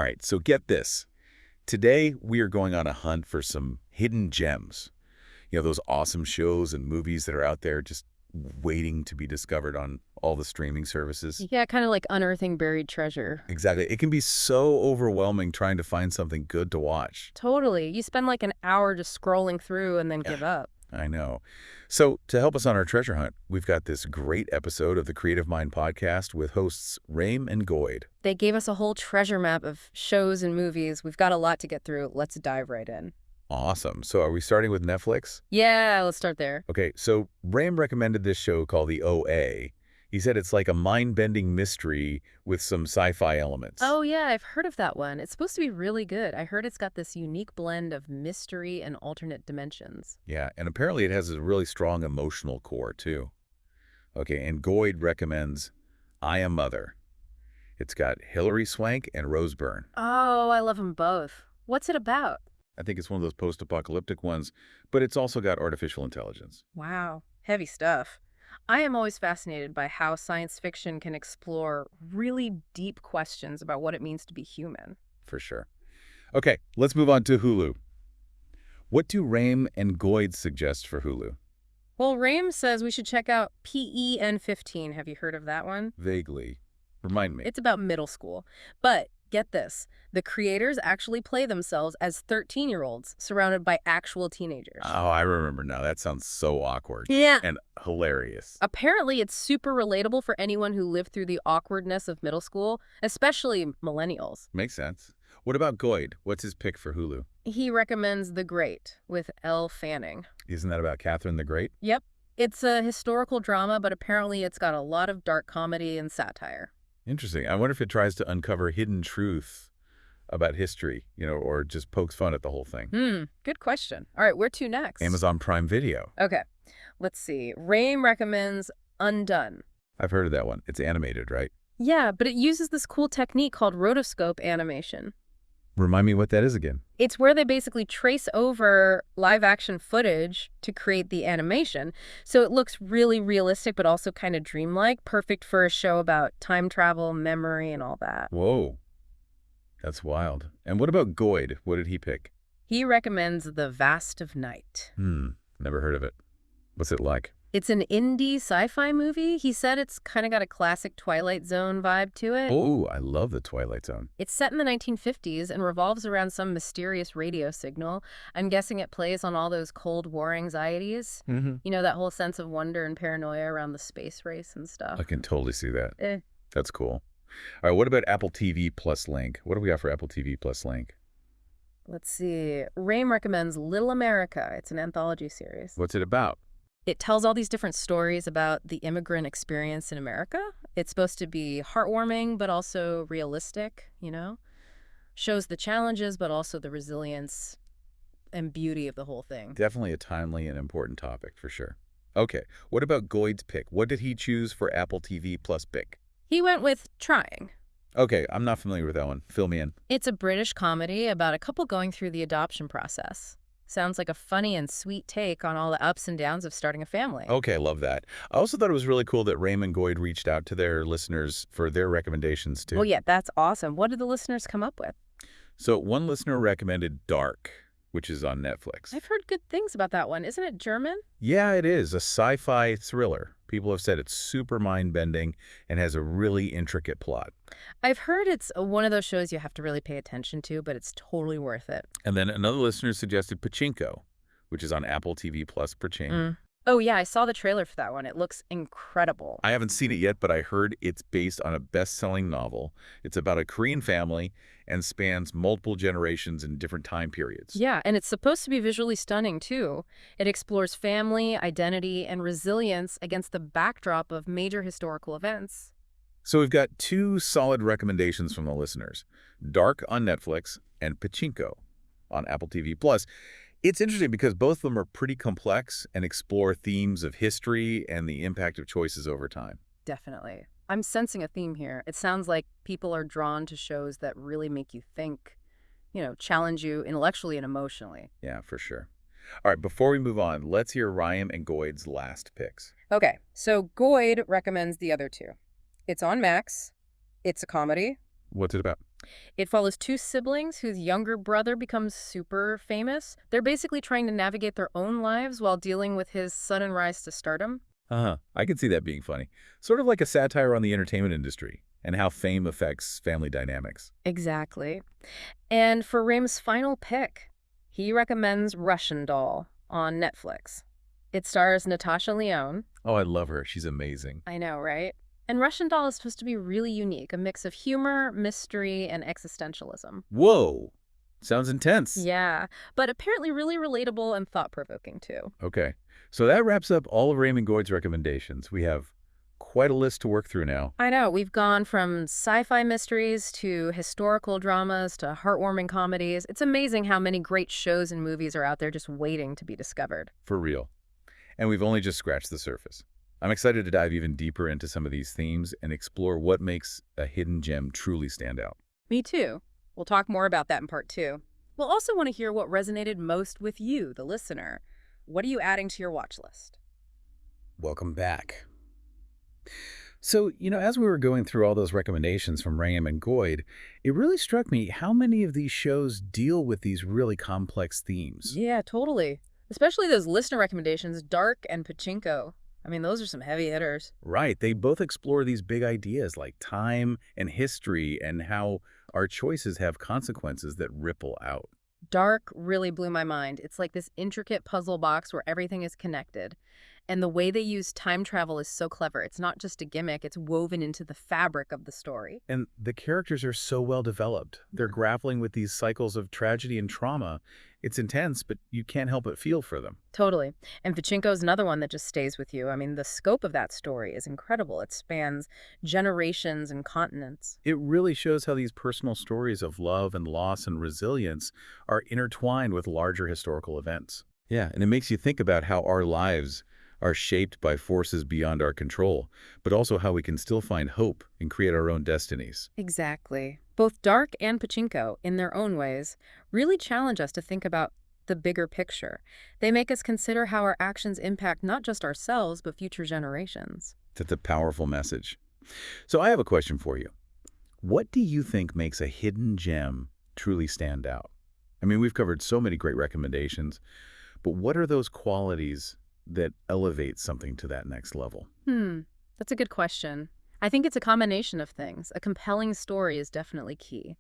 right, so get this. Today, we are going on a hunt for some hidden gems. Those awesome shows and movies that are out there just waiting to be discovered on all the streaming services. Yeah, kind of like unearthing buried treasure. Exactly. It can be so overwhelming trying to find something good to watch. Totally. You spend like an hour just scrolling through and then give up. I know. So to help us on our treasure hunt, we've got this great episode of the Creative Mind podcast with hosts Raim and Goyd. They gave us a whole treasure map of shows and movies. We've got a lot to get through. Let's dive right in. Awesome. So are we starting with Netflix? Yeah, let's start there. Okay, so Raim recommended this show called The OA. He said it's like a mind-bending mystery with some sci-fi elements. Oh, yeah, I've heard of that one. It's supposed to be really good. I heard it's got this unique blend of mystery and alternate dimensions. Yeah, and apparently it has a really strong emotional core, too. Okay, and Goyd recommends I Am Mother. It's got Hilary Swank and Rose Byrne. Oh, I love them both. What's it about? I think it's one of those post-apocalyptic ones, but it's also got artificial intelligence. Wow, heavy stuff. I am always fascinated by how science fiction can explore really deep questions about what it means to be human. For sure. Okay, let's move on to Hulu. What do Raim and Goyd suggest for Hulu? Well, Raim says we should check out PEN15. Have you heard of that one? Vaguely. Remind me. It's about middle school. But get this, the creators actually play themselves as 13-year-olds surrounded by actual teenagers. Oh, I remember now. That sounds so awkward. Yeah. And hilarious. Apparently, it's super relatable for anyone who lived through the awkwardness of middle school, especially millennials. Makes sense. What about Goyd? What's his pick for Hulu? He recommends The Great with Elle Fanning. Isn't that about Catherine the Great? Yep. It's a historical drama, but apparently it's got a lot of dark comedy and satire. Interesting. I wonder if it tries to uncover hidden truth about history, or just pokes fun at the whole thing. Good question. All right, where to next? Amazon Prime Video. Okay, let's see. Raim recommends Undone. I've heard of that one. It's animated, right? Yeah, but it uses this cool technique called rotoscope animation. Remind me what that is again. It's where they basically trace over live-action footage to create the animation. So it looks really realistic, but also kind of dreamlike, perfect for a show about time travel, memory, and all that. Whoa. That's wild. And what about Goyd? What did he pick? He recommends The Vast of Night. Never heard of it. What's it like? It's an indie sci-fi movie. He said it's kind of got a classic Twilight Zone vibe to it. Oh, I love the Twilight Zone. It's set in the 1950s and revolves around some mysterious radio signal. I'm guessing it plays on all those Cold War anxieties. That whole sense of wonder and paranoia around the space race and stuff. I can totally see that. That's cool. All right, what about Apple TV Plus Link? What do we got for Apple TV Plus Link? Let's see. Raim recommends Little America. It's an anthology series. What's it about? It tells all these different stories about the immigrant experience in America. It's supposed to be heartwarming, but also realistic, Shows the challenges, but also the resilience and beauty of the whole thing. Definitely a timely and important topic, for sure. Okay, what about Goyd's pick? What did he choose for Apple TV Plus pick? He went with Trying. Okay, I'm not familiar with that one. Fill me in. It's a British comedy about a couple going through the adoption process. Sounds like a funny and sweet take on all the ups and downs of starting a family. Okay, love that. I also thought it was really cool that Raim and Goyd reached out to their listeners for their recommendations, too. Well, yeah, that's awesome. What did the listeners come up with? So one listener recommended Dark, which is on Netflix. I've heard good things about that one. Isn't it German? Yeah, it is. A sci-fi thriller. People have said it's super mind-bending and has a really intricate plot. I've heard it's one of those shows you have to really pay attention to, but it's totally worth it. And then another listener suggested Pachinko, which is on Apple TV Plus Pachinko. Oh, yeah, I saw the trailer for that one. It looks incredible. I haven't seen it yet, but I heard it's based on a best-selling novel. It's about a Korean family and spans multiple generations in different time periods. Yeah, and it's supposed to be visually stunning, too. It explores family, identity, and resilience against the backdrop of major historical events. So we've got two solid recommendations from the listeners, Dark on Netflix and Pachinko on Apple TV Plus. It's interesting because both of them are pretty complex and explore themes of history and the impact of choices over time. Definitely. I'm sensing a theme here. It sounds like people are drawn to shows that really make you think, challenge you intellectually and emotionally. Yeah, for sure. All right, before we move on, let's hear Raim and Goyd's last picks. Okay, so Goyd recommends the other two. It's on Max. It's a comedy. What's it about? It follows two siblings whose younger brother becomes super famous. They're basically trying to navigate their own lives while dealing with his sudden rise to stardom. Uh-huh. I can see that being funny. Sort of like a satire on the entertainment industry and how fame affects family dynamics. Exactly. And for Reim's final pick, he recommends Russian Doll on Netflix. It stars Natasha Lyonne. Oh, I love her. She's amazing. I know, right? And Russian Doll is supposed to be really unique, a mix of humor, mystery, and existentialism. Whoa! Sounds intense. Yeah, but apparently really relatable and thought-provoking too. Okay. So that wraps up all of Raymond Goyd's recommendations. We have quite a list to work through now. I know, we've gone from sci-fi mysteries to historical dramas to heartwarming comedies. It's amazing how many great shows and movies are out there just waiting to be discovered. For real. And we've only just scratched the surface. I'm excited to dive even deeper into some of these themes and explore what makes a hidden gem truly stand out. Me too. We'll talk more about that in part 2. We'll also want to hear what resonated most with you, the listener. What are you adding to your watch list? Welcome back. So, as we were going through all those recommendations from Ram and Goyd, it really struck me how many of these shows deal with these really complex themes. Yeah, totally. Especially those listener recommendations, Dark and Pachinko. I mean, those are some heavy hitters. Right. They both explore these big ideas like time and history and how our choices have consequences that ripple out. Dark really blew my mind. It's like this intricate puzzle box where everything is connected. And the way they use time travel is so clever. It's not just a gimmick, it's woven into the fabric of the story. And the characters are so well developed. They're grappling with these cycles of tragedy and trauma. It's intense, but you can't help but feel for them. Totally. And Pachinko's another one that just stays with you. I mean, the scope of that story is incredible. It spans generations and continents. It really shows how these personal stories of love and loss and resilience are intertwined with larger historical events. Yeah, and it makes you think about how our lives are shaped by forces beyond our control, but also how we can still find hope and create our own destinies. Exactly. Both Dark and Pachinko, in their own ways, really challenge us to think about the bigger picture. They make us consider how our actions impact not just ourselves, but future generations. That's a powerful message. So I have a question for you. What do you think makes a hidden gem truly stand out? I mean, we've covered so many great recommendations, but what are those qualities that elevate something to that next level? That's a good question. I think it's a combination of things. A compelling story is definitely key.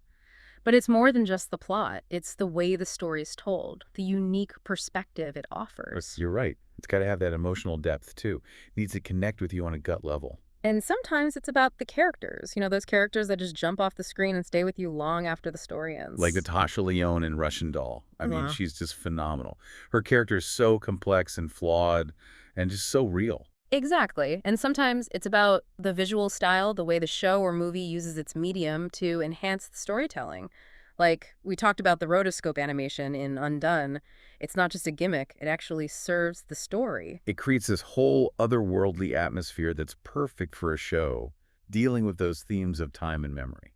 But it's more than just the plot. It's the way the story is told, the unique perspective it offers. You're right. It's got to have that emotional depth, too. It needs to connect with you on a gut level. And sometimes it's about the characters, those characters that just jump off the screen and stay with you long after the story ends. Like Natasha Lyonne in Russian Doll. I mean, Yeah. she's just phenomenal. Her character is so complex and flawed and just so real. Exactly. And sometimes it's about the visual style, the way the show or movie uses its medium to enhance the storytelling. Like, we talked about the rotoscope animation in Undone. It's not just a gimmick, it actually serves the story. It creates this whole otherworldly atmosphere that's perfect for a show dealing with those themes of time and memory.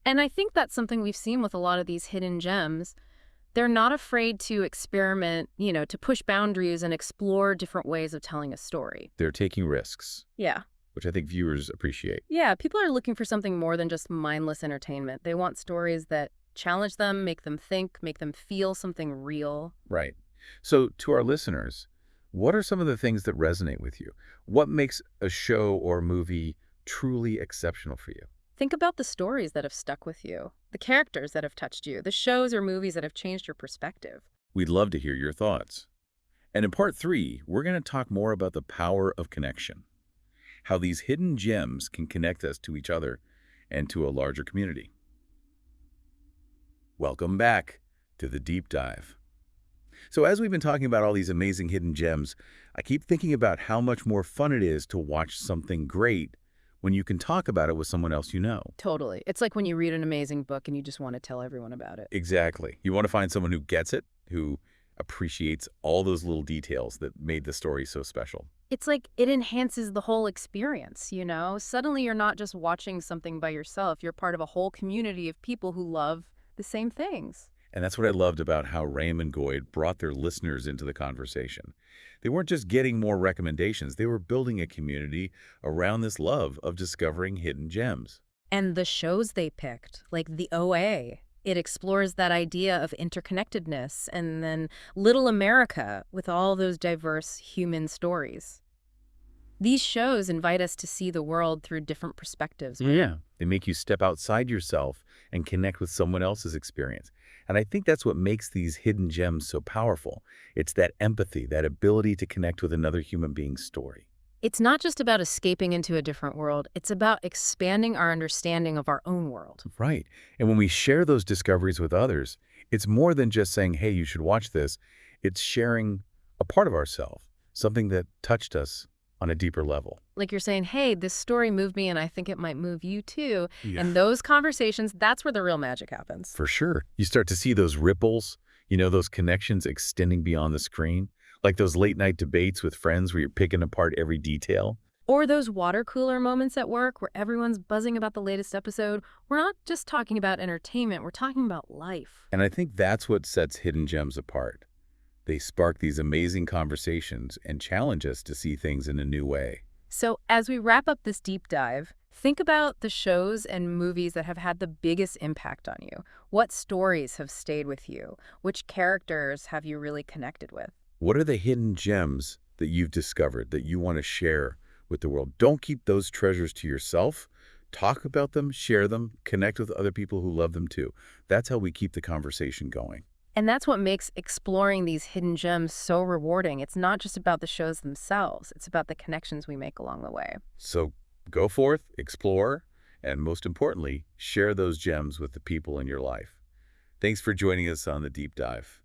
And I think that's something we've seen with a lot of these hidden gems. They're not afraid to experiment, to push boundaries and explore different ways of telling a story. They're taking risks, Yeah. which I think viewers appreciate. Yeah, people are looking for something more than just mindless entertainment. They want stories that challenge them, make them think, make them feel something real. Right. So to our listeners, what are some of the things that resonate with you? What makes a show or movie truly exceptional for you? Think about the stories that have stuck with you, the characters that have touched you, the shows or movies that have changed your perspective. We'd love to hear your thoughts. And in part 3, we're going to talk more about the power of connection, how these hidden gems can connect us to each other and to a larger community. Welcome back to the Deep Dive. So as we've been talking about all these amazing hidden gems, I keep thinking about how much more fun it is to watch something great when you can talk about it with someone else you know. Totally. It's like when you read an amazing book and you just want to tell everyone about it. Exactly. You want to find someone who gets it, who appreciates all those little details that made the story so special. It's like it enhances the whole experience, Suddenly you're not just watching something by yourself. You're part of a whole community of people who love the same things. And that's what I loved about how Raymond Goyd brought their listeners into the conversation. They weren't just getting more recommendations, they were building a community around this love of discovering hidden gems. And the shows they picked, like the OA, it explores that idea of interconnectedness, and then Little America with all those diverse human stories. These shows invite us to see the world through different perspectives. Yeah. They make you step outside yourself and connect with someone else's experience. And I think that's what makes these hidden gems so powerful. It's that empathy, that ability to connect with another human being's story. It's not just about escaping into a different world, it's about expanding our understanding of our own world. Right. And when we share those discoveries with others, it's more than just saying, hey, you should watch this. It's sharing a part of ourselves, something that touched us on a deeper level. Like you're saying, hey, this story moved me and I think it might move you too. Yeah. And those conversations, that's where the real magic happens. For sure. You start to see those ripples, those connections extending beyond the screen, like those late night debates with friends where you're picking apart every detail. Or those water cooler moments at work where everyone's buzzing about the latest episode. We're not just talking about entertainment, we're talking about life. And I think that's what sets hidden gems apart. They spark these amazing conversations and challenge us to see things in a new way. So as we wrap up this deep dive, think about the shows and movies that have had the biggest impact on you. What stories have stayed with you? Which characters have you really connected with? What are the hidden gems that you've discovered that you want to share with the world? Don't keep those treasures to yourself. Talk about them, share them, connect with other people who love them too. That's how we keep the conversation going. And that's what makes exploring these hidden gems so rewarding. It's not just about the shows themselves. It's about the connections we make along the way. So go forth, explore, and most importantly, share those gems with the people in your life. Thanks for joining us on The Deep Dive.